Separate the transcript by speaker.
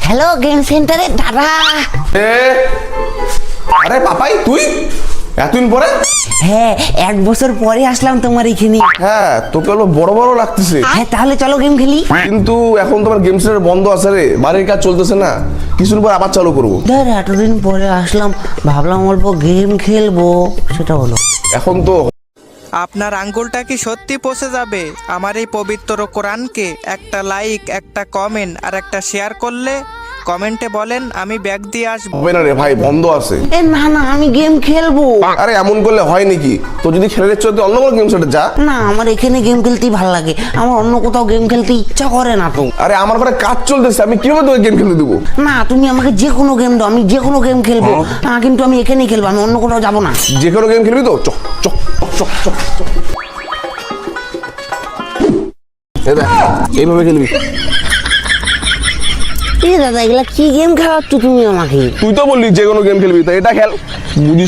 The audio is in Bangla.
Speaker 1: হ্যালো গেম সেন্টারে দাদা।
Speaker 2: আরে পাপাই তুই এতদিন পরে?
Speaker 1: হ্যাঁ 1 বছর পরে আসলাম তোমার এখানে।
Speaker 2: হ্যাঁ তোকে হলো বড় বড় লাগতেছে,
Speaker 1: হ্যাঁ তাহলে চলো গেম খেলি।
Speaker 2: কিন্তু এখন তোমার গেম সেন্টার বন্ধ আছে রে, বাড়ির কাজ চলতেছে না, কিছুদিন পর আবার চালু করবো।
Speaker 1: ধর এতদিন পরে আসলাম, ভাবলাম অল্প গেম খেলবো, সেটা হলো।
Speaker 2: এখন তো
Speaker 3: আপনার আঙ্গুলটা কি সত্যি পচে যাবে আমার এই পবিত্র কোরআনকে একটা লাইক, একটা কমেন্ট আর একটা শেয়ার করলে? কমেন্টে বলেন আমি ব্যাগ দিয়ে আসবো।
Speaker 2: হবে না রে ভাই, বন্ধ আছে।
Speaker 1: এ না না আমি গেম খেলবো।
Speaker 2: আরে এমন করলে হয় নাকি? তো যদি খেলে দিচ্ছ তো অন্য কোনো গেম সেন্টার যা।
Speaker 1: না আমার এখানে গেম খেলতেই ভালো লাগে, আমার অন্য কোথাও গেম খেলতে ইচ্ছা করে না তো।
Speaker 2: আরে আমার ঘরে কাজ চলতেছে, আমি কিভাবে তোকে গেম খেলতে দেবো?
Speaker 1: না তুমি আমাকে যে কোনো গেম দাও, আমি যে কোনো গেম খেলবো। কিন্তু আমি এখানেই খেলবো, আমি অন্য কোথাও যাবো না।
Speaker 2: যে কোনো গেম খেলবি তো? চক চক চক চক চক। এই দেখ, এইভাবে খেলবি।
Speaker 1: এ দাদা এগুলা কি গেম খেলাচ্ছ তুমি আমাকে?
Speaker 2: তুই তো বললি যে কোনো গেম খেলবি, তো এটা খেল, বুঝিস।